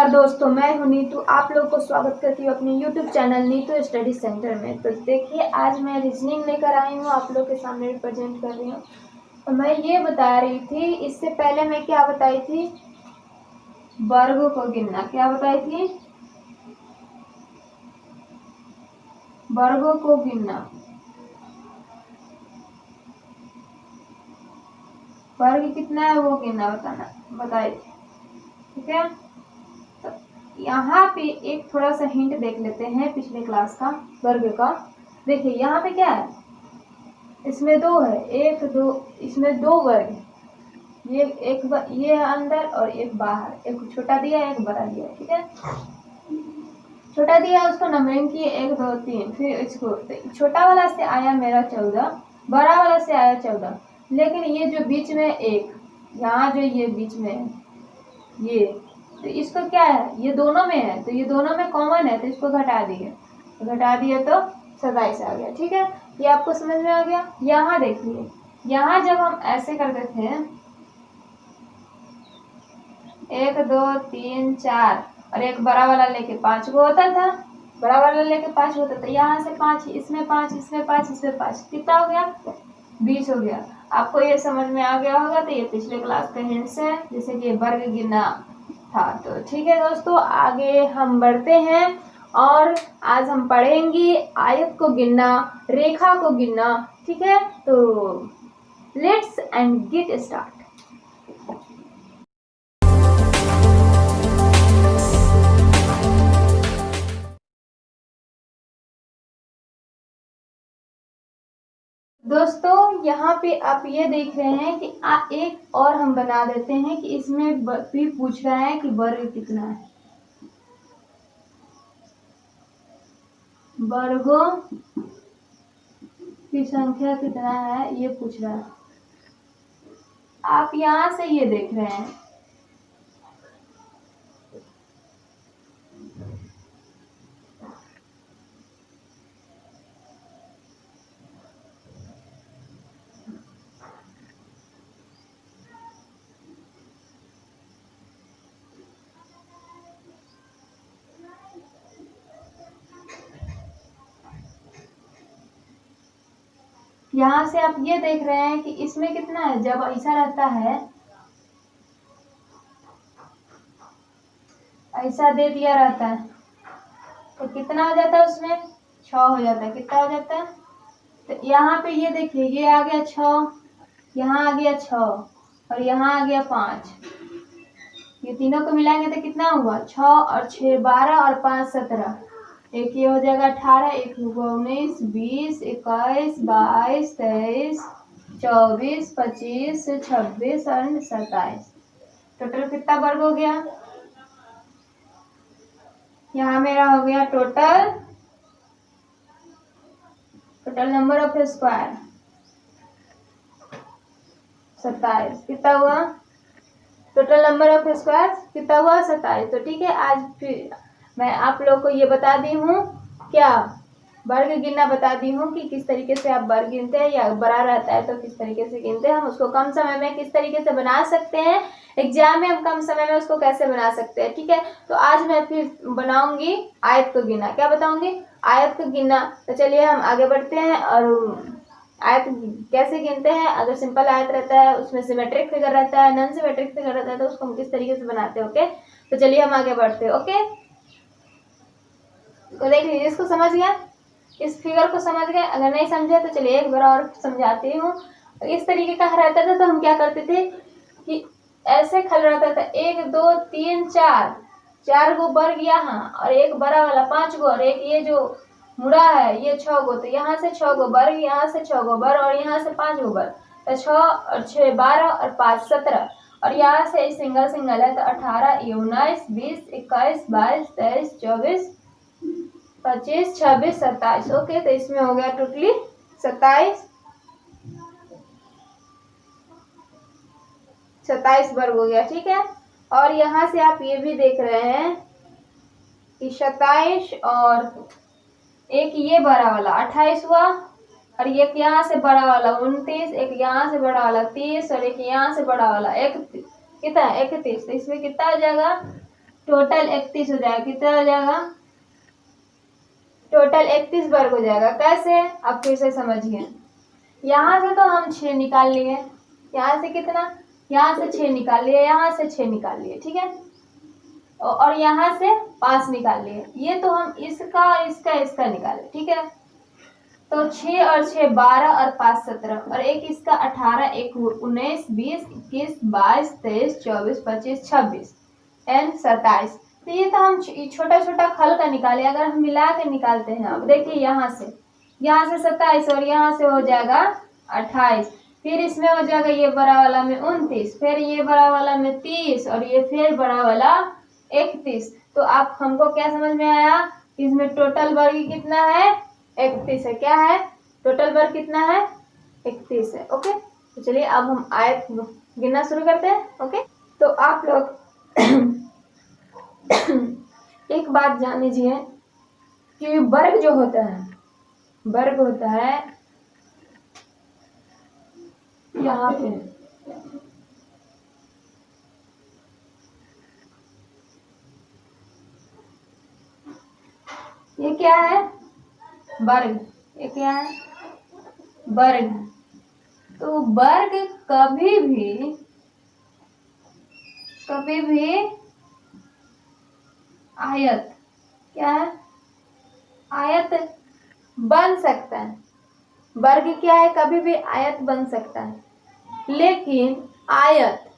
नमस्कार दोस्तों, मैं हूं नीतू। आप लोग को स्वागत करती हूँ अपने YouTube channel Neetu study centre में। तो देखिए, आज मैं रीजनिंग लेकर आई हूँ, आप लोग के सामने रिप्रेजेंट कर रही हूँ। तो मैं ये बता रही थी, इससे पहले मैं क्या बताई थी, वर्गों को गिनना। क्या बताई थी? वर्गों को गिनना। वर्ग कितना है वो गिनना बताना बताई थी, ठीक है। तो यहाँ पे एक थोड़ा सा हिंट देख लेते हैं पिछले क्लास का वर्ग का। देखिए यहाँ पे क्या है, इसमें दो है, एक दो, इसमें दो वर्ग है। ये एक ये है अंदर और एक बाहर, एक छोटा दिया एक बड़ा दिया, ठीक है। छोटा दिया उसको नंबरिंग किए 1 2 3, फिर इसको छोटा वाला से आया मेरा 14, बड़ा वाला से आया 14, लेकिन ये जो बीच में एक यहाँ जो ये बीच में है ये, तो इसको क्या है, ये दोनों में है, तो ये दोनों में कॉमन है, तो इसको घटा दिए, तो घटा दिए तो 27 आ गया, ठीक है। ये आपको समझ में आ गया। यहाँ देखिए, यहाँ जब हम ऐसे करते थे 1 2 3 4 और एक बड़ा वाला लेके 5 को होता था, बड़ा वाला लेके 5 होता था, यहाँ से 5, इसमें 5, इसमें 5, इसमें 5, कितना हो गया, 20 हो गया। आपको ये समझ में आ गया होगा। तो ये पिछले क्लास का हिंट्स है, जैसे कि वर्ग गिनना था। तो ठीक है दोस्तों, आगे हम बढ़ते हैं और आज हम पढ़ेंगे आयत को गिनना, रेखा को गिनना, ठीक है। तो लेट्स एंड गेट स्टार्ट। दोस्तों यहाँ पे आप ये देख रहे हैं कि एक और हम बना देते हैं कि इसमें भी पूछ रहा है कि वर्ग कितना है, वर्गों की संख्या कितना है ये पूछ रहा है। आप यहाँ से ये देख रहे हैं, यहाँ से आप ये देख रहे हैं कि इसमें कितना है। जब ऐसा रहता है, ऐसा दे दिया रहता है, तो कितना हो जाता है, उसमें 6 हो जाता है। कितना हो जाता है, तो यहाँ पे ये देखिए, ये आ गया 6, यहाँ आ गया 6 और यहाँ आ गया 5। ये तीनों को मिलाएंगे तो कितना हुआ, 6 और 6 12 और 5 17, एक ये हो जाएगा 18, एक होगा 19 20 21 22 23 24 25 26 और 27। टोटल कितना वर्ग हो गया, यहाँ मेरा हो गया टोटल नंबर ऑफ स्क्वायर 27। कितना हुआ टोटल नंबर ऑफ स्क्वायर, कितना हुआ 27। तो ठीक है, आज फिर मैं आप लोग को ये बता दी हूँ, क्या वर्ग गिनना बता दी हूँ कि किस तरीके से आप वर्ग गिनते हैं, या बड़ा रहता है तो किस तरीके से गिनते हैं, हम उसको कम समय में किस तरीके से बना सकते हैं, एग्जाम में हम कम समय में उसको कैसे बना सकते हैं, ठीक है। तो आज मैं फिर बनाऊंगी आयत को गिनना। क्या बताऊंगी, आयत को गिनना। तो चलिए हम आगे बढ़ते हैं और आयत कैसे गिनते हैं। अगर सिंपल आयत रहता है, उसमें सिमेट्रिक फिगर रहता है, नॉन सिमेट्रिक फिगर रहता है, तो उसको हम किस तरीके से बनाते हैं, ओके। तो चलिए हम आगे बढ़ते हैं, ओके। तो देख लीजिए, इसको समझ गया, इस फिगर को समझ गए। अगर नहीं समझे तो चलिए एक बार और समझाती हूँ। इस तरीके का रहता था, तो हम क्या करते थे कि ऐसे खल रहता था, 1 2 3 4 गो वर्ग यहाँ, और एक बड़ा वाला 5 गो, और एक ये जो मुड़ा है ये 6 गो, तो यहाँ से 6 गो वर्ग, यहाँ से 6 गो वर्ग, और यहाँ से 5 गो वर्ग, तो 6 और 6 12 और 5 17, और यहाँ से सिंगल सिंगल है, तो 18 19 20 21 22 23 24 25 26 27, ओके। तो इसमें हो गया टोटली 27 वर्ग हो गया, ठीक है। और यहाँ से आप ये भी देख रहे हैं कि 27 और एक ये बड़ा वाला 28 हुआ, और एक यहाँ से बड़ा वाला 29, एक यहाँ से बड़ा वाला 30, और एक यहाँ से बड़ा वाला 31, कितना 31। तो इसमें कितना हो जाएगा, टोटल 31 हो जाएगा। कितना हो जाएगा? टोटल 31 वर्ग हो जाएगा। कैसे? अब फिर से समझिए। यहाँ से तो हम 6 निकाल लिए, यहाँ से कितना, यहाँ से 6 निकाल लिए, यहाँ से 6 निकाल लिए, ठीक है, और यहाँ से 5 निकाल लिए। ये तो हम इसका इसका इसका निकाले, ठीक है। तो 6 और 6 12 और 5 17 और एक इसका 18, एक 19 20 21 22 23 24 25 26 एंड 27। तो ये तो हम छोटा छोटा खल का निकाले। अगर हम मिला के निकालते हैं, अब देखिए यहाँ से 27 और यहाँ से हो जाएगा 28, फिर इसमें हो जाएगा ये बड़ा वाला में 29, फिर ये बड़ा वाला में 30 और ये फिर बड़ा वाला 31। तो आप हमको क्या समझ में आया? इसमें टोटल वर्ग कितना है? 31 है। क्या है? टोटल वर्ग कितना है? 31 है। ओके, तो चलिए अब हम आयत गिनना शुरू करते हैं। ओके, तो आप लोग एक बात जान लीजिए कि वर्ग जो होता है, वर्ग होता है यहाँ पे, ये क्या है? वर्ग। ये क्या है? वर्ग। तो वर्ग कभी भी आयत, क्या है? आयत बन सकता है। वर्ग क्या है? कभी भी आयत बन सकता है, लेकिन आयत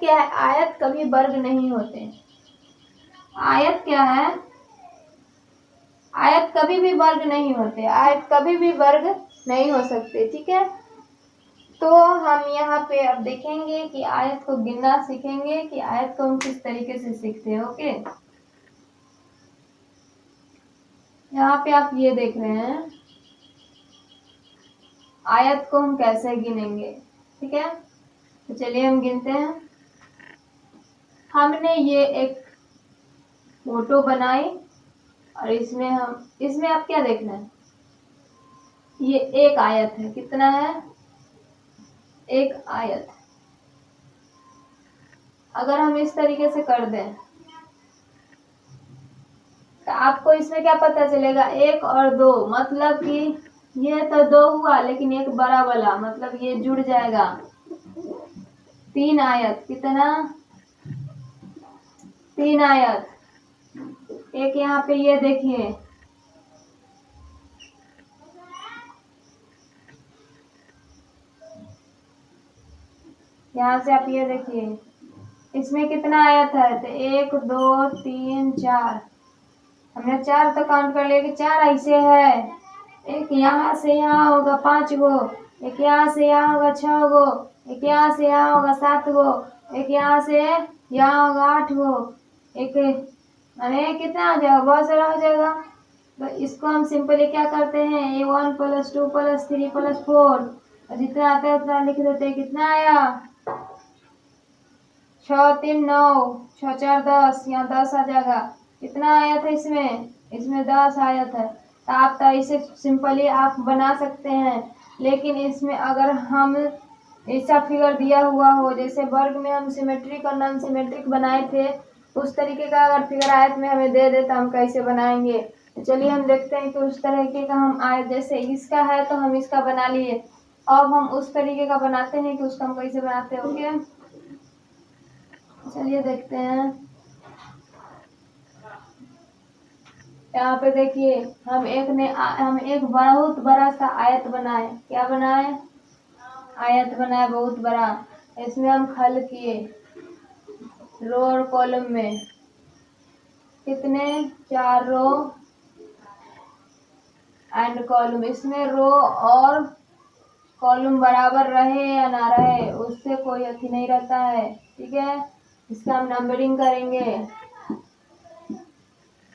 क्या है? आयत कभी वर्ग नहीं होते। आयत क्या है? आयत कभी भी वर्ग नहीं होते, आयत कभी भी वर्ग नहीं हो सकते, ठीक है। तो हम यहाँ पे अब देखेंगे कि आयत को गिनना सीखेंगे कि आयत को हम किस तरीके से सीखते हैं। ओके, यहाँ पे आप ये देख रहे हैं आयत को हम कैसे गिनेंगे, ठीक है। तो चलिए हम गिनते हैं। हमने ये एक फोटो बनाई और इसमें आप क्या देखना है? ये एक आयत है। कितना है? एक आयत। अगर हम इस तरीके से कर दें तो आपको इसमें क्या पता चलेगा? 1 और 2, मतलब कि ये तो 2 हुआ, लेकिन एक बड़ा वाला मतलब ये जुड़ जाएगा। 3 आयत। कितना? 3 आयत। एक यहाँ पे ये देखिए, यहाँ से आप ये देखिए इसमें कितना आयत है? तो 1 2 3 4, हमने 4 तो काउंट कर लिया कि 4 ऐसे है। एक यहाँ से यहाँ होगा 5 गो, एक यहाँ से यहाँ होगा 6 गो, एक यहाँ से यहाँ होगा 7 गो, एक यहाँ से यहाँ होगा 8 गो, एक अरे कितना हो जाएगा? बहुत सारा हो जाएगा। तो इसको हम सिंपली क्या करते हैं? ये 1 + 2 + 3 + 4 और जितना आता है उतना लिख देते हैं। कितना आया? 6 3 9, 6 4 10, यहाँ 10 आ जाएगा। कितना आया था इसमें? इसमें 10 आया था। तो आप तो इसे सिंपली आप बना सकते हैं, लेकिन इसमें अगर हम ऐसा फिगर दिया हुआ हो, जैसे वर्ग में हम सिमेट्रिक और नॉन सिमेट्रिक बनाए थे, उस तरीके का अगर फिगर आयत में हमें दे दे तो हम कैसे बनाएंगे? तो चलिए हम देखते हैं कि उस तरीके का हम आयत, जैसे इसका है तो हम इसका बना लिए, अब हम उस तरीके का बनाते हैं कि उसका हम कैसे बनाते हैं। ओके, चलिए देखते हैं। यहाँ पे देखिए हम एक बहुत बड़ा सा आयत बनाए। क्या बनाए? आयत बनाए बहुत बड़ा। इसमें हम खल किए रो और कॉलम में। कितने? 4 रो एंड कॉलम। इसमें रो और कॉलम बराबर रहे या ना रहे उससे कोई अथी नहीं रहता है, ठीक है। इसका हम नंबरिंग करेंगे।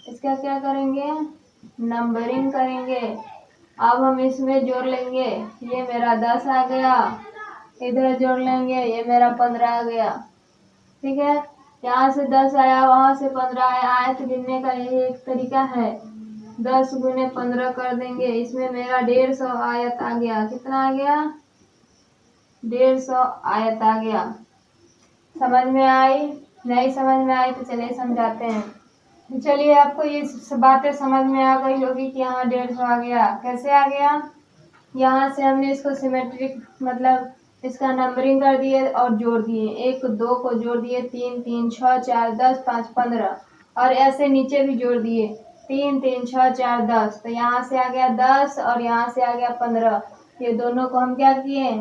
इसका क्या करेंगे? नंबरिंग करेंगे। अब हम इसमें जोड़ लेंगे। ये मेरा 10 आ गया, इधर जोड़ लेंगे, ये मेरा 15 आ गया, ठीक है। यहाँ से 10 आया, वहां से 15 आया। आयत गिनने का यही एक तरीका है। 10 × 15 कर देंगे। इसमें मेरा 150 आयत आ गया। कितना आ गया? 150 आयत आ गया। समझ में आई? नहीं समझ में आई तो चलिए समझाते हैं। चलिए आपको ये बातें समझ में आ गई होगी कि यहाँ 150 आ गया। कैसे आ गया? यहाँ से हमने इसको सिमेट्रिक मतलब इसका नंबरिंग कर दिए और जोड़ दिए। 1 2 को जोड़ दिए, 3 3 6 4 10 5 15 और ऐसे नीचे भी जोड़ दिए 3 3 6 4 10। तो यहाँ से आ गया 10 और यहाँ से आ गया 15। ये दोनों को हम क्या किए?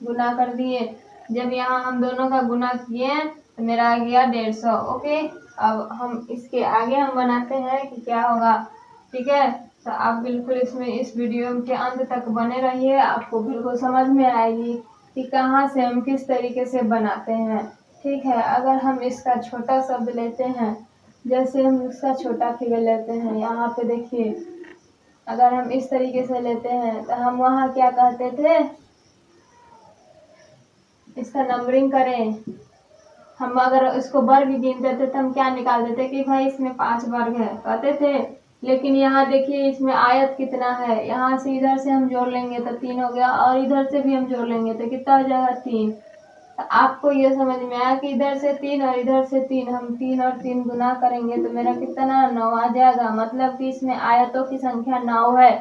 गुना कर दिए। जब यहाँ हम दोनों का गुना किए तो मेरा आ गया 150। ओके, अब हम इसके आगे हम बनाते हैं कि क्या होगा। ठीक है, तो आप बिल्कुल इसमें इस वीडियो के अंत तक बने रहिए, आपको बिल्कुल समझ में आएगी कि कहाँ से हम किस तरीके से बनाते हैं। ठीक है, अगर हम इसका छोटा शब्द लेते हैं, जैसे हम इसका छोटा फिगर लेते हैं, यहाँ पे देखिए, अगर हम इस तरीके से लेते हैं तो हम वहाँ क्या कहते थे? इसका नंबरिंग करें, हम अगर इसको वर्ग गिनते थे तो हम क्या निकाल देते कि भाई इसमें 5 वर्ग है कहते थे। लेकिन यहाँ देखिए इसमें आयत कितना है, यहाँ से इधर से हम जोड़ लेंगे तो 3 हो गया और इधर से भी हम जोड़ लेंगे तो कितना हो जाएगा? 3। तो आपको ये समझ में आया कि इधर से 3 और इधर से 3, हम 3 और 3 गुना करेंगे तो मेरा कितना? 9 आ जाएगा। मतलब कि इसमें आयतों की संख्या 9 है।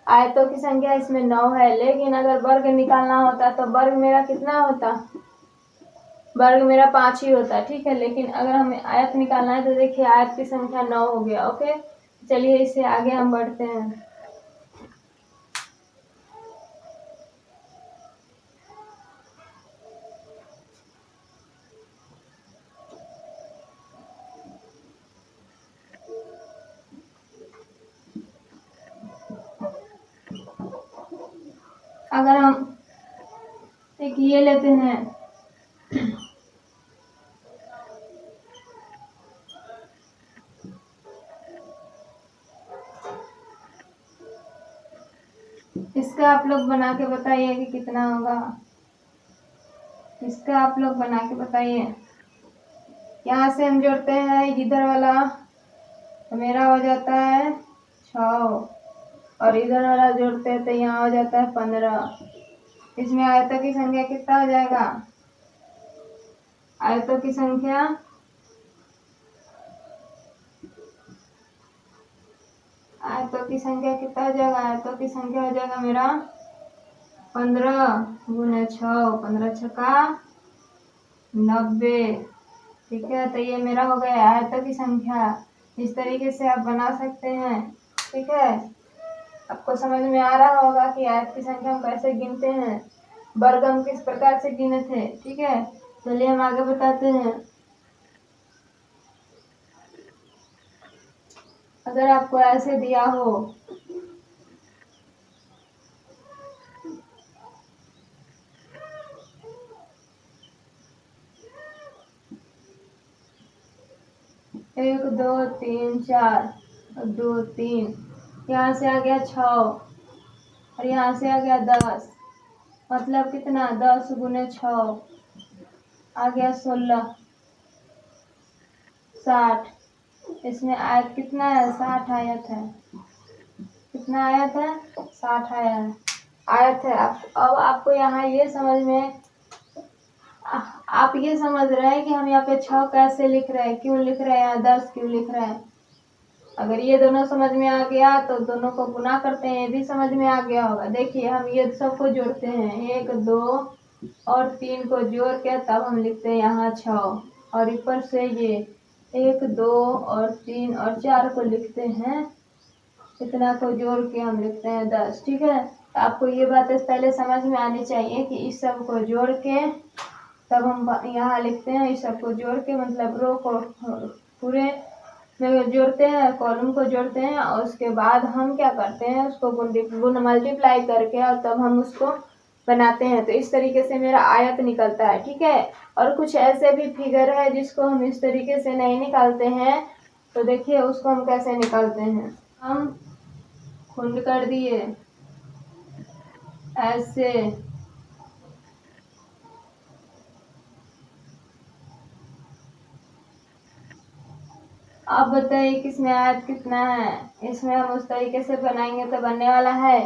आयतों की संख्या इसमें 9 है। लेकिन अगर वर्ग निकालना होता तो वर्ग मेरा कितना होता? वर्ग मेरा 5 ही होता। ठीक है, लेकिन अगर हमें आयत निकालना है तो देखिए आयत की संख्या 9 हो गया। ओके, चलिए इससे आगे हम बढ़ते हैं। अगर हम एक ये लेते हैं, इसका आप लोग बना के बताइए कि कितना होगा। इसका आप लोग बना के बताइए। यहाँ से हम जोड़ते हैं इधर वाला तो मेरा हो जाता है 6 और इधर वाला जोड़ते हैं तो यहाँ हो जाता है 15। इसमें आयतों की संख्या कितना हो जाएगा? आयतों की संख्या कितना हो जाएगा? आयतों की संख्या हो जाएगा मेरा 15 गुने 6, 15 छक्का 90। ठीक है, तो ये मेरा हो गया आयतों की संख्या। इस तरीके से आप बना सकते हैं। ठीक है, आपको समझ में आ रहा होगा कि आयत की संख्या हम कैसे गिनते हैं, वर्ग हम किस प्रकार से गिने थे। ठीक है, चलिए हम आगे बताते हैं। अगर आपको ऐसे दिया हो एक 2 3 4 और 2 3, यहाँ से आ गया 6 और यहाँ से आ गया 10। मतलब कितना? 10 गुने 6 आ गया 16 60। इसमें आयत कितना है? 60 आयत है। कितना आयत है? 60 आयत है। अब आपको यहाँ ये समझ में आप ये समझ रहे हैं कि हम यहाँ पे 6 कैसे लिख रहे हैं, क्यों लिख रहे हैं, यहाँ 10 क्यों लिख रहे हैं। अगर ये दोनों समझ में आ गया तो दोनों को गुना करते हैं, ये भी समझ में आ गया होगा। देखिए हम ये सबको जोड़ते हैं, 1 2 और 3 को जोड़ के तब हम लिखते हैं यहाँ 6 और ऊपर से ये 1 2 और 3 और 4 को लिखते हैं, इतना को जोड़ के हम लिखते हैं 10। ठीक है, तो आपको ये बातें पहले समझ में आनी चाहिए कि इस सब को जोड़ के तब हम यहाँ लिखते हैं। इस सब को जोड़ के मतलब रो को पूरे में जोड़ते हैं, कॉलम को जोड़ते हैं और उसके बाद हम क्या करते हैं, उसको गुण मल्टीप्लाई करके और तब हम उसको बनाते हैं। तो इस तरीके से मेरा आयत निकलता है। ठीक है, और कुछ ऐसे भी फिगर है जिसको हम इस तरीके से नहीं निकालते हैं। तो देखिए उसको हम कैसे निकालते हैं। हम खुंड कर दिए ऐसे, आप बताइए किसमें आयत कितना है। इसमें हम उस तरीके से बनाएंगे तो बनने वाला है?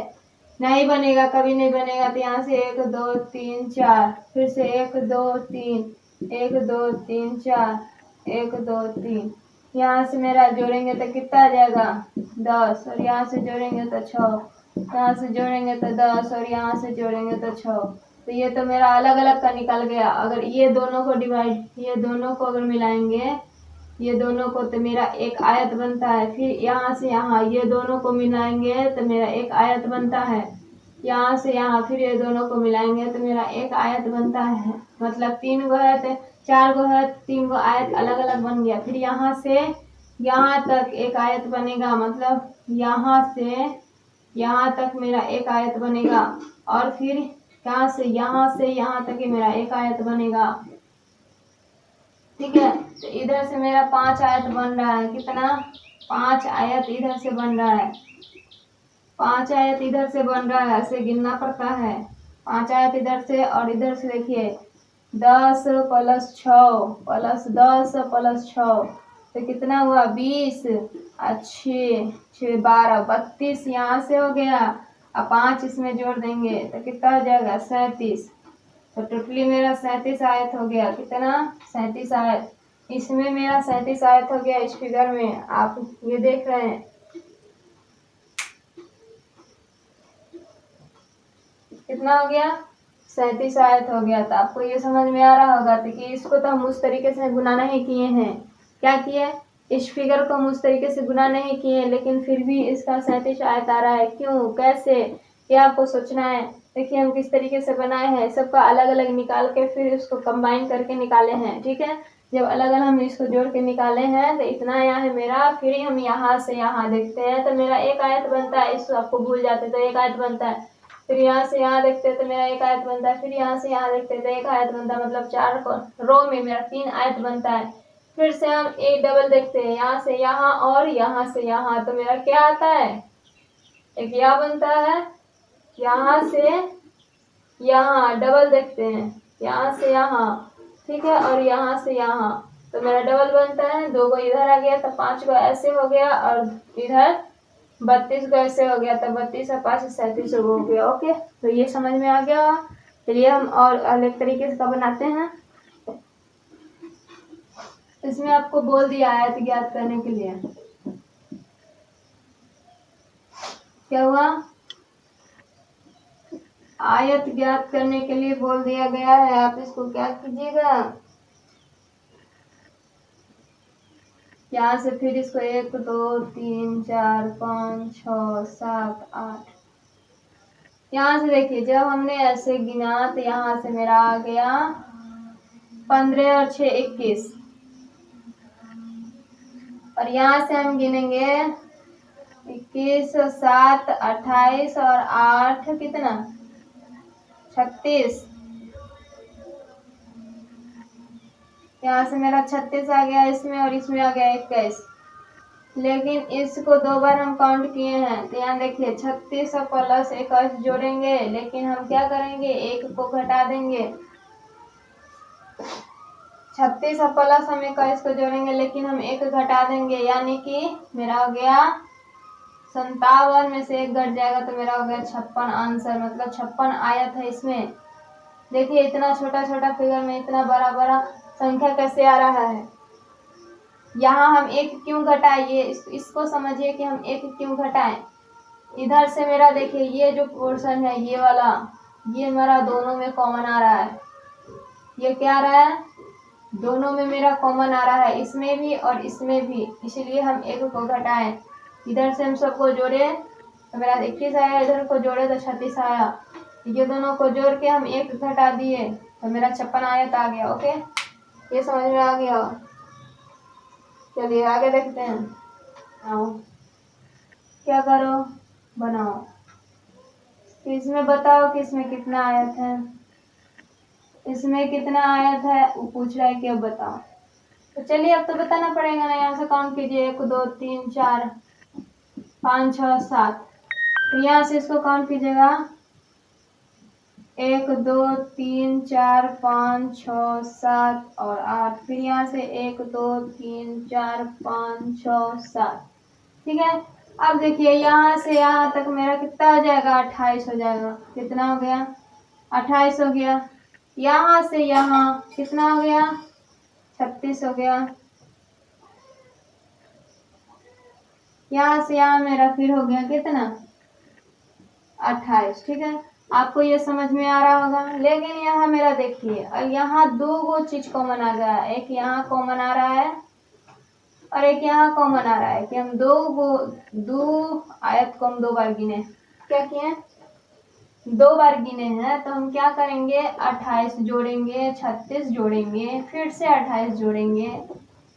नहीं बनेगा, कभी नहीं बनेगा। तो यहाँ से 1 2 3 4, फिर से 1 2 3, 1 2 3 4, 1 2 3। यहाँ से मेरा जोड़ेंगे तो कितना आ जाएगा 10, और यहाँ से जोड़ेंगे तो 6, यहाँ से जोड़ेंगे तो 10, और यहाँ से जोड़ेंगे तो 6। तो ये तो मेरा अलग अलग का निकल गया। अगर ये दोनों को ये दोनों को अगर मिलाएंगे, ये दोनों को, तो मेरा एक आयत बनता है। फिर यहाँ से यहाँ ये दोनों को मिलाएंगे तो मेरा एक आयत बनता है। यहाँ से यहाँ फिर ये दोनों को मिलाएंगे तो मेरा एक आयत बनता है। मतलब 3 गो है तो 4 गो है, 3 गो आयत अलग अलग बन गया। फिर यहाँ से यहाँ तक एक आयत बनेगा, मतलब यहाँ से यहाँ तक मेरा एक आयत बनेगा। और फिर यहाँ से यहाँ तक ही मेरा एक आयत बनेगा। ठीक है, तो इधर से मेरा 5 आयत बन रहा है। कितना? 5 आयत इधर से बन रहा है। 5 आयत इधर से बन रहा है, ऐसे गिनना पड़ता है। 5 आयत इधर से, और इधर से देखिए 10 + 6 + 10 + 6, तो कितना हुआ 20, 6 6 12 32। यहाँ से हो गया। अब 5 इसमें जोड़ देंगे तो कितना हो जाएगा 37। तो टोटली मेरा 37 आयत हो गया। कितना? 37 आयत। इसमें मेरा 37 आयत हो गया। इस फिगर में आप ये देख रहे हैं, कितना हो गया 37 आयत हो गया। तो आपको ये समझ में आ रहा होगा तो कि इसको तो हम उस तरीके से गुना नहीं किए हैं। क्या किए? इस फिगर को हम उस तरीके से गुना नहीं किए, लेकिन फिर भी इसका 37 आयत आ रहा है। क्यों, कैसे, ये आपको सोचना है। देखिए हम किस तरीके से बनाए हैं, सबका अलग अलग निकाल के फिर इसको कंबाइन करके निकाले हैं। ठीक है, जब अलग अलग हम इसको जोड़ के निकाले हैं तो इतना यहाँ है मेरा। फिर हम यहाँ से यहाँ देखते हैं तो मेरा एक आयत बनता है। इसको आपको भूल जाते तो एक आयत बनता है। फिर यहाँ से यहाँ देखते हैं तो मेरा एक आयत बनता है। फिर यहाँ से यहाँ देखते हैं तो एक आयत बनता है। मतलब 4 रो में मेरा 3 आयत बनता है। फिर से हम एक डबल देखते हैं, यहाँ से यहाँ और यहाँ से यहाँ, तो मेरा क्या आता है, एक यह बनता है। यहाँ से यहाँ डबल देखते हैं, यहाँ से यहाँ, ठीक है, और यहाँ से यहाँ, तो मेरा डबल बनता है। 2 गो इधर आ गया तो 5 गो ऐसे हो गया, और इधर 32 गो ऐसे हो गया। तो 32 और 5 37 हो गया। ओके, तो ये समझ में आ गया। चलिए हम और अलग तरीके से बनाते हैं। इसमें आपको बोल दिया आयत ज्ञात करने के लिए। क्या हुआ? आयत ज्ञात करने के लिए बोल दिया गया है। आप इसको क्या कीजिएगा, यहाँ से फिर इसको 1 2 3 4 5 6 7 8, यहाँ से देखिए जब हमने ऐसे गिना तो यहाँ से मेरा आ गया 15 और 6 21, और यहाँ से हम गिनेंगे 21 और 7 28 और 8 कितना 36। यहाँ से मेरा 36 आ गया इसमें, और इसमें आ गया 21। लेकिन इसको 2 बार हम काउंट किए हैं। तो यहाँ देखिए 36 और प्लस 21 जोड़ेंगे, लेकिन हम क्या करेंगे, 1 को घटा देंगे। 36 और प्लस हम 21 को जोड़ेंगे, लेकिन हम 1 घटा देंगे, यानी कि मेरा हो गया 57 में से 1 घट जाएगा तो मेरा हो गया 56 आंसर। मतलब 56 आयत है इसमें। देखिए इतना छोटा छोटा फिगर में इतना बड़ा बड़ा संख्या कैसे आ रहा है। यहाँ हम 1 क्यों घटाए, ये इसको समझिए कि हम 1 क्यों घटाएं। इधर से मेरा देखिए ये जो पोर्शन है ये वाला, ये मेरा दोनों में कॉमन आ रहा है। ये क्या आ रहा है, दोनों में मेरा कॉमन आ रहा है, इसमें भी और इसमें भी, इसलिए हम 1 को घटाएं। इधर से हम सबको जोड़े तो मेरा 21 आया, इधर को जोड़े तो 36 आया। ये दोनों को जोड़ के हम 1 घटा दिए तो मेरा 56 आयत आ गया। ओके, ये समझ में आ गया। चलिए आगे देखते हैं। आओ, क्या करो, बनाओ। तो इसमें बताओ कि इसमें कितना आयत है, इसमें कितना आयत है, वो पूछ रहा है कि अब बताओ। तो चलिए अब तो बताना पड़ेगा ना। यहाँ से काउंट कीजिए 1 2 3 4 5 6 7। तो यहाँ से इसको काउंट कीजिएगा 1 2 3 4 5 6 7 और 8। फिर यहाँ से 1 2 3 4 5 6 7। ठीक है, अब देखिए यहाँ से यहाँ तक मेरा कितना हो जाएगा, 28 हो जाएगा। कितना हो गया, 28 हो गया। यहाँ से यहाँ कितना हो गया, 36 हो गया। यहाँ से यहाँ मेरा फिर हो गया कितना, 28। ठीक है, आपको ये समझ में आ रहा होगा। लेकिन यहाँ मेरा देखिए, यहाँ दो चीज कॉमन आ गया, एक यहाँ कॉमन आ रहा है और एक यहाँ कॉमन आ रहा है कि हम दो आयत को हम 2 बार गिने। क्या किए, 2 बार गिने हैं, तो हम क्या करेंगे, 28 जोड़ेंगे, 36 जोड़ेंगे, फिर से 28 जोड़ेंगे,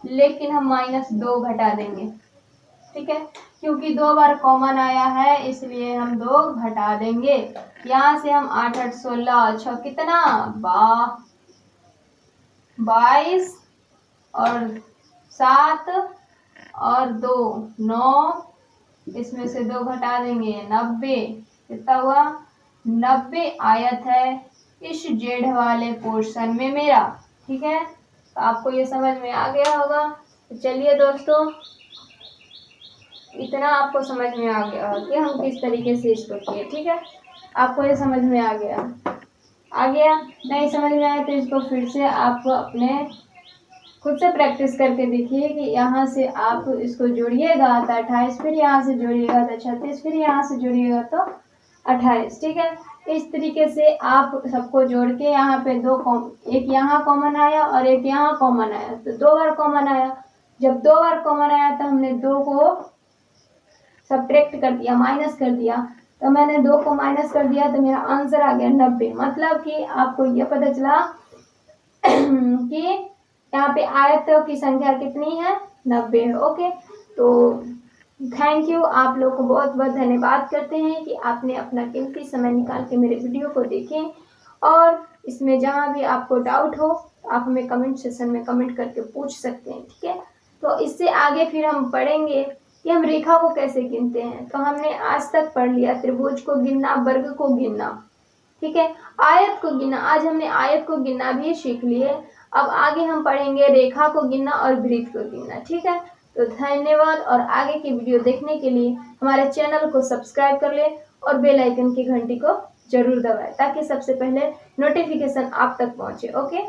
लेकिन हम -2 घटा देंगे। ठीक है, क्योंकि 2 बार कॉमन आया है इसलिए हम 2 घटा देंगे। यहाँ से हम 8 8 16 6 कितना 22 और 7 और 2 9, इसमें से 2 घटा देंगे, 90। कितना हुआ, 90 आयत है इस जेड वाले पोर्शन में मेरा। ठीक है, तो आपको ये समझ में आ गया होगा। तो चलिए दोस्तों, इतना आपको समझ में आ गया कि हम किस तरीके से इसको किए। ठीक है, आपको ये समझ में आ गया। नहीं समझ में आया तो इसको फिर से आप अपने खुद से प्रैक्टिस करके देखिए कि यहाँ से आप इसको जोड़िएगा तो 28, फिर यहाँ से जोड़िएगा तो 36, फिर यहाँ से जोड़िएगा तो 28। ठीक है, इस तरीके से आप सबको जोड़ के यहाँ पे एक यहाँ कॉमन आया और एक यहाँ कॉमन आया, तो 2 बार कॉमन आया। जब 2 बार कॉमन आया तो हमने 2 को सब्ट्रैक्ट कर दिया, माइनस कर दिया, तो मैंने 2 को माइनस कर दिया तो मेरा आंसर आ गया 90। मतलब कि आपको ये पता चला कि यहाँ पे आयतों की संख्या कितनी है, 90 है। ओके, तो थैंक यू, आप लोग को बहुत बहुत धन्यवाद करते हैं कि आपने अपना कीमती समय निकाल के मेरे वीडियो को देखें। और इसमें जहाँ भी आपको डाउट हो आप हमें कमेंट सेक्शन में कमेंट करके पूछ सकते हैं। ठीक है, तो इससे आगे फिर हम पढ़ेंगे कि हम रेखा को कैसे गिनते हैं। तो हमने आज तक पढ़ लिया त्रिभुज को गिनना, वर्ग को गिनना, ठीक है, आयत को गिनना। आज हमने आयत को गिनना भी सीख लिए। अब आगे हम पढ़ेंगे रेखा को गिनना और वृत्त को गिनना। ठीक है, तो धन्यवाद, और आगे की वीडियो देखने के लिए हमारे चैनल को सब्सक्राइब कर ले और बेल आइकन की घंटी को जरूर दबाएं ताकि सबसे पहले नोटिफिकेशन आप तक पहुंचे। ओके,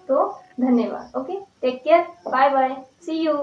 तो धन्यवाद। Okay, take care, bye bye, see you.